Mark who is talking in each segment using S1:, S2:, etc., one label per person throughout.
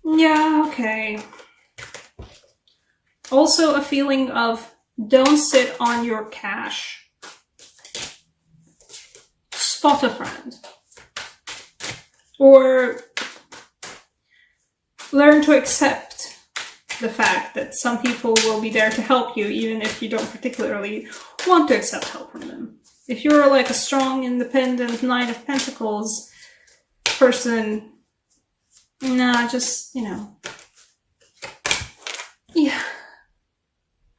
S1: Yeah, okay. Also a feeling of don't sit on your cash. Spot a friend. Or learn to accept the fact that some people will be there to help you even if you don't particularly want to accept help from them. If you're like a strong, independent Knight of Pentacles person, nah, just, you know. Yeah.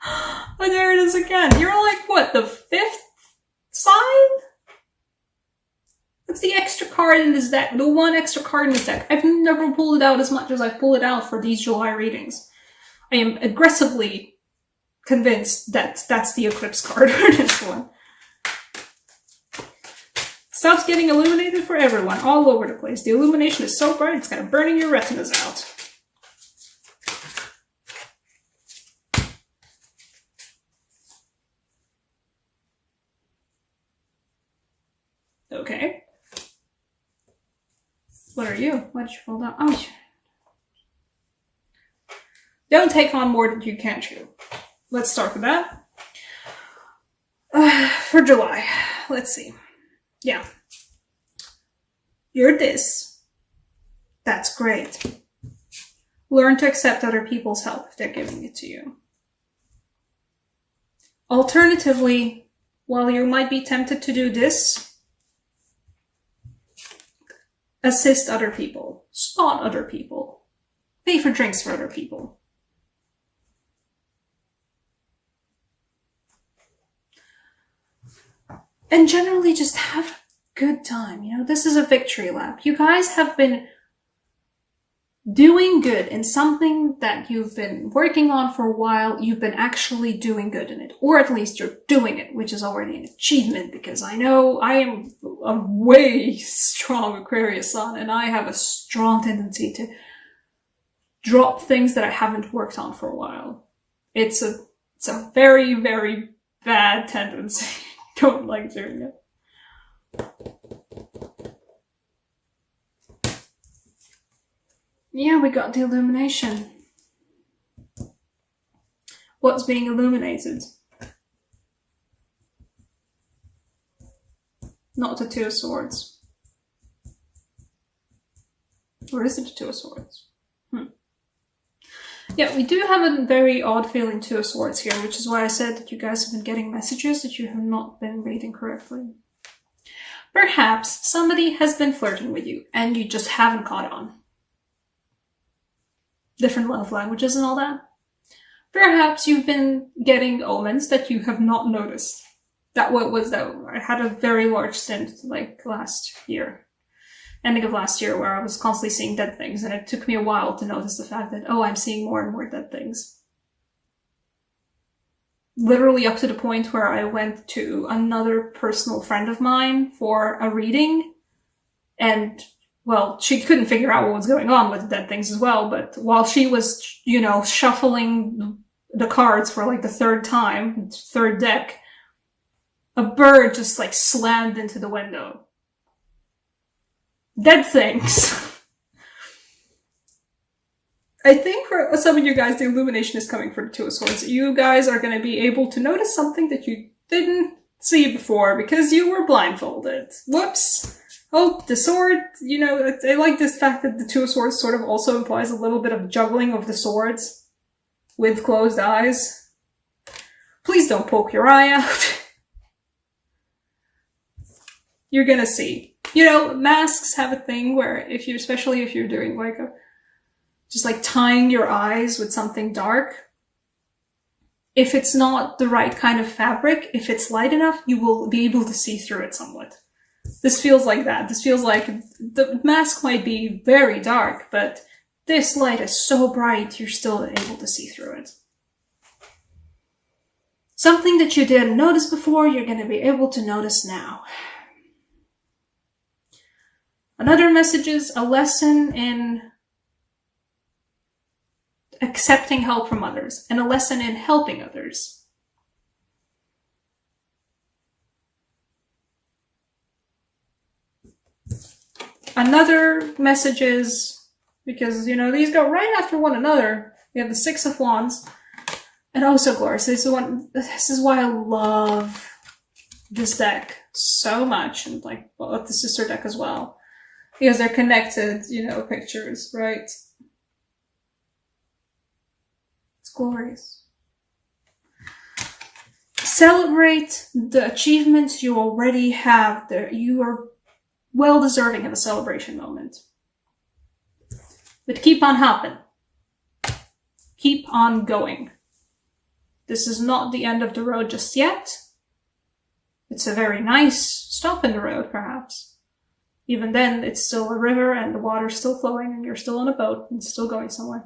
S1: Oh, there it is again. You're like, what, the 5th sign? That's the extra card in this deck. The one extra card in this deck. I've never pulled it out as much as I've pulled it out for these July readings. I am aggressively convinced that that's the Eclipse card for this one. Stuff's getting illuminated for everyone, all over the place. The illumination is so bright, it's kind of burning your retinas out. Okay. What are you? What did you pull down? Oh, don't take on more than you can chew. Let's start with that. For July, let's see. Yeah. You're this. That's great. Learn to accept other people's help if they're giving it to you. Alternatively, while you might be tempted to do this, assist other people, spot other people, pay for drinks for other people. And generally just have a good time. You know, this is a victory lap. You guys have been doing good in something that you've been working on for a while. You've been actually doing good in it, or at least you're doing it, which is already an achievement, because I know I am a way strong Aquarius sun and I have a strong tendency to drop things that I haven't worked on for a while. It's a very, very bad tendency. Don't like doing it. Yeah, we got the illumination. What's being illuminated? Not the Two of Swords. Or is it the Two of Swords? Yeah, we do have a very odd feeling Two of Swords here, which is why I said that you guys have been getting messages that you have not been reading correctly. Perhaps somebody has been flirting with you and you just haven't caught on. Different love languages and all that. Perhaps you've been getting omens that you have not noticed. That was that. I had a very large stint like last year. Ending of last year, where I was constantly seeing dead things, and it took me a while to notice the fact that, oh, I'm seeing more and more dead things. Literally up to the point where I went to another personal friend of mine for a reading, and, well, she couldn't figure out what was going on with the dead things as well, but while she was, you know, shuffling the cards for like the third time, third deck, a bird just like slammed into the window. Dead things. I think for some of you guys, the illumination is coming for the Two of Swords. You guys are going to be able to notice something that you didn't see before because you were blindfolded. Whoops. Oh, the sword, you know, I like this fact that the Two of Swords sort of also implies a little bit of juggling of the swords with closed eyes. Please don't poke your eye out. You're going to see. You know, masks have a thing where if you're, especially if you're doing like just like tying your eyes with something dark, if it's not the right kind of fabric, if it's light enough, you will be able to see through it somewhat. This feels like that. This feels like the mask might be very dark, but this light is so bright, you're still able to see through it. Something that you didn't notice before, you're going to be able to notice now. Another message is a lesson in accepting help from others and a lesson in helping others. Another message is Because, you know, these go right after one another. We have the Six of Wands. And also Glorious. This is why I love this deck so much. And like, well, the sister deck as well. Because they're connected, you know, pictures, right? It's glorious. Celebrate the achievements you already have. You are well deserving of a celebration moment. But keep on hopping. Keep on going. This is not the end of the road just yet. It's a very nice stop in the road, perhaps. Even then, it's still a river and the water's still flowing and you're still on a boat and still going somewhere.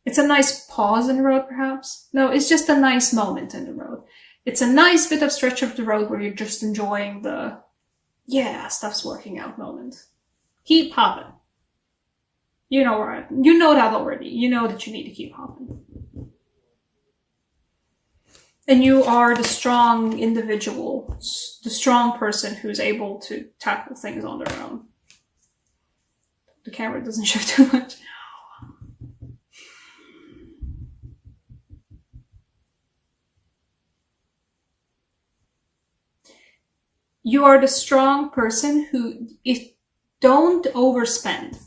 S1: It's a nice pause in the road, perhaps. No, it's just a nice moment in the road. It's a nice bit of stretch of the road where you're just enjoying the, yeah, stuff's working out moment. Keep hopping. You know that already. You know that you need to keep hopping. And you are the strong individual, the strong person who's able to tackle things on their own. The camera doesn't shift too much. You are the strong person who, don't overspend.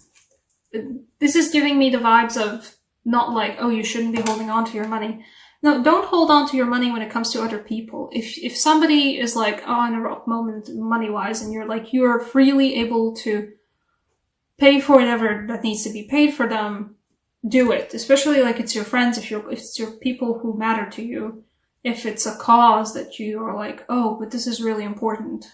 S1: This is giving me the vibes of not like, oh, you shouldn't be holding on to your money. No, don't hold on to your money when it comes to other people. If somebody is like, oh, in a rough moment money-wise, and you're freely able to pay for whatever that needs to be paid for them, do it. Especially like it's your friends, if it's your people who matter to you. If it's a cause that you are like, oh, but this is really important.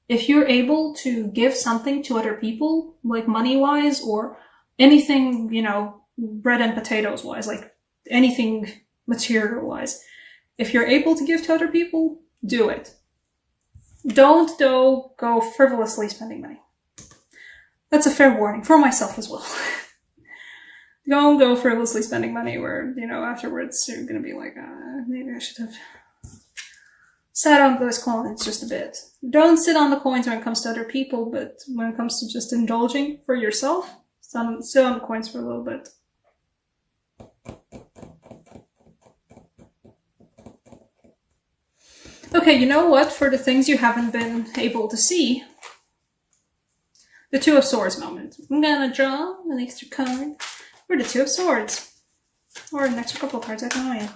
S1: If you're able to give something to other people, like money-wise or anything, you know, bread and potatoes-wise, like anything material-wise, if you're able to give to other people, do it. Don't, though, go frivolously spending money. That's a fair warning for myself as well. Don't go frivolously spending money where, you know, afterwards you're gonna be like, maybe I should have sat on those coins just a bit. Don't sit on the coins when it comes to other people, but when it comes to just indulging for yourself, sit on the coins for a little bit. Okay, you know what? For the things you haven't been able to see, the Two of Swords moment. I'm gonna draw an extra card for the Two of Swords. Or an extra couple of cards, I don't know yet.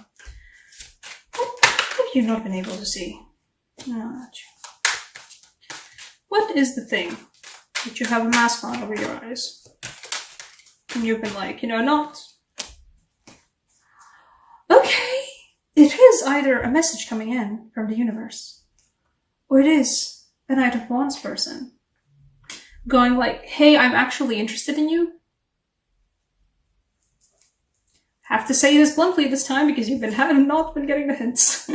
S1: What have you not been able to see? No, not you. What is the thing that you have a mask on over your eyes? And you've been like, you know, not. Okay. It is either a message coming in from the universe, or it is a Knight of Wands person going like, hey, I'm actually interested in you. Have to say this bluntly this time because you've not been getting the hints.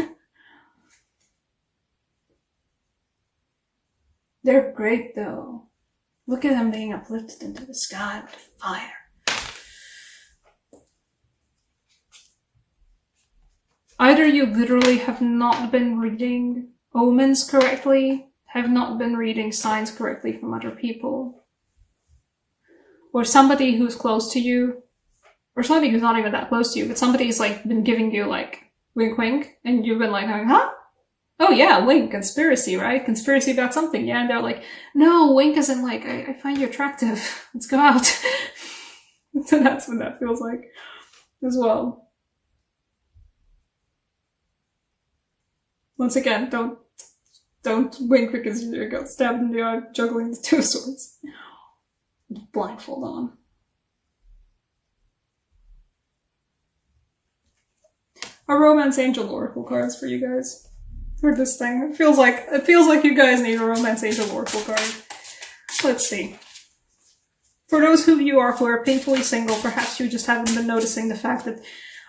S1: They're great though. Look at them being uplifted into the sky with fire. Either you literally have not been reading omens correctly, have not been reading signs correctly from other people, or somebody who's close to you, or somebody who's not even that close to you, but somebody's like been giving you like wink wink, and you've been like, huh? Oh yeah, wink, conspiracy, right? Conspiracy about something, yeah? And they're like, no, wink isn't like, I find you attractive. Let's go out. So that's what that feels like as well. Once again, don't wink because you got stabbed in the eye juggling the Two of Swords. Blindfold on. Our Romance Angel Oracle cards for you guys. For this thing. It feels like you guys need a Romance Angel Oracle card. Let's see. For those of you who are painfully single, perhaps you just haven't been noticing the fact that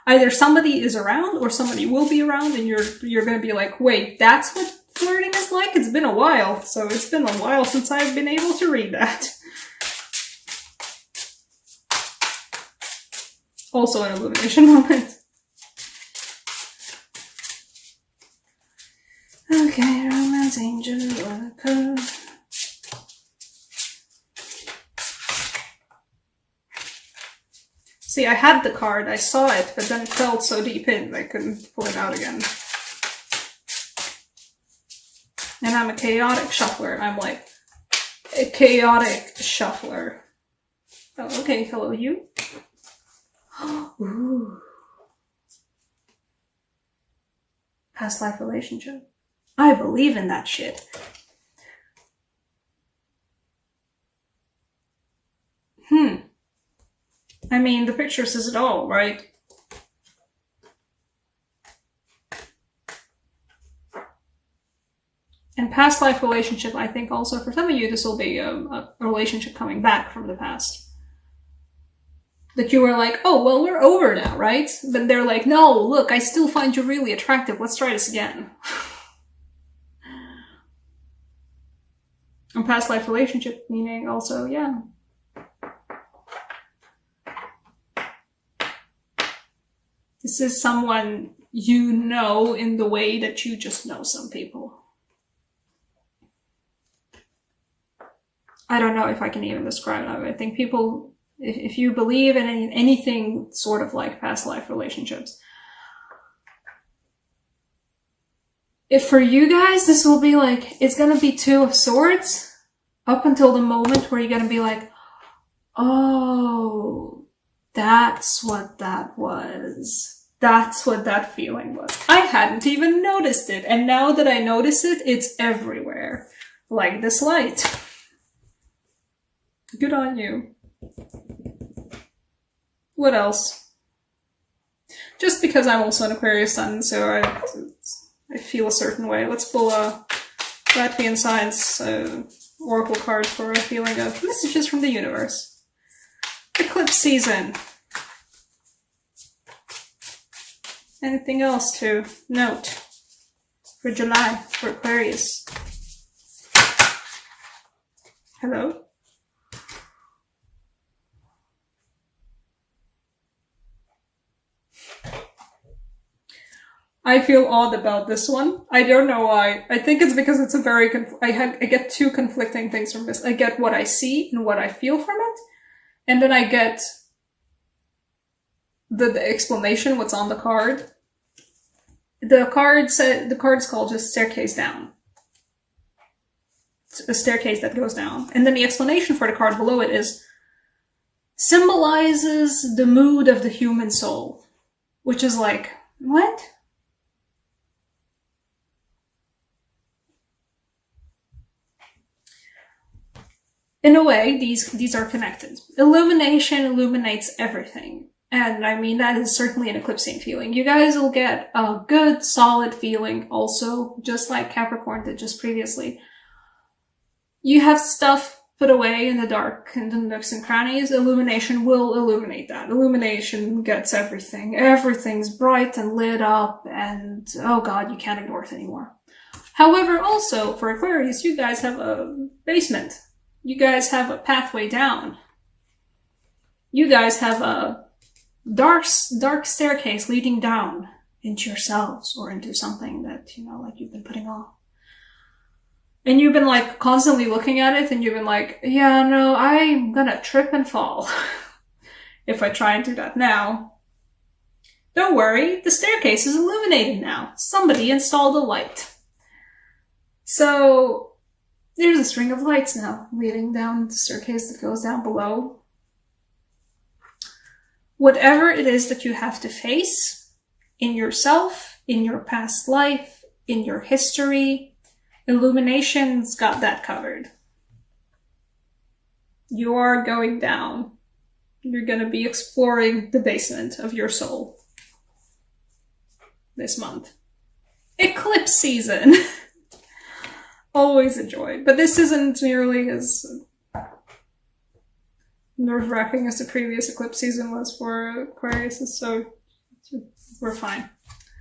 S1: either somebody is around or somebody will be around and you're gonna be like, wait, that's what flirting is like? It's been a while. So it's been a while since I've been able to read that. Also an illumination moment. Okay, Romance Angel Oracle. See, I had the card, I saw it, but then it felt so deep in that I couldn't pull it out again. And I'm a chaotic shuffler. I'm like a chaotic shuffler. Oh, okay, hello you. Ooh. Past life relationship. I believe in that shit. I mean, the picture says it all, right? And past life relationship, I think also for some of you, this will be a relationship coming back from the past. That you were like, oh, well, we're over now, right? But they're like, no, look, I still find you really attractive. Let's try this again. And past life relationship, meaning also, yeah. This is someone you know in the way that you just know some people. I don't know if I can even describe that. I think people, if you believe in anything sort of like past life relationships, if for you guys, this will be like, it's gonna be Two of Swords up until the moment where you're gonna be like, oh, that's what that was. That's what that feeling was. I hadn't even noticed it. And now that I notice it, it's everywhere. Like this light. Good on you. What else? Just because I'm also an Aquarius sun, so I feel a certain way. Let's pull a Latvian Science oracle card for a feeling of messages from the universe. Eclipse season. Anything else to note for July for Aquarius? Hello? I feel odd about this one. I don't know why. I think it's because it's a very I get two conflicting things from this. I get what I see and what I feel from it, and then I get the explanation, what's on the card. The card's called just Staircase Down. It's a staircase that goes down. And then the explanation for the card below it is symbolizes the mood of the human soul. Which is like, what? In a way, these are connected. Illumination illuminates everything. And I mean, that is certainly an eclipsing feeling. You guys will get a good, solid feeling also, just like Capricorn did just previously. You have stuff put away in the dark, in the nooks and crannies. Illumination will illuminate that. Illumination gets everything. Everything's bright and lit up, and oh god, you can't ignore it anymore. However, also, for Aquarius, you guys have a basement. You guys have a pathway down. You guys have a dark staircase leading down into yourselves or into something that, you know, like you've been putting off. And you've been like constantly looking at it and you've been like, yeah, no, I'm gonna trip and fall if I try and do that now. Don't worry, the staircase is illuminated now. Somebody installed a light. So there's a string of lights now leading down the staircase that goes down below. Whatever it is that you have to face in yourself, in your past life, in your history, Illumination's got that covered. You are going down. You're going to be exploring the basement of your soul this month. Eclipse season! Always a joy. But this isn't nearly as nerve-wracking as the previous eclipse season was for Aquarius, so we're fine.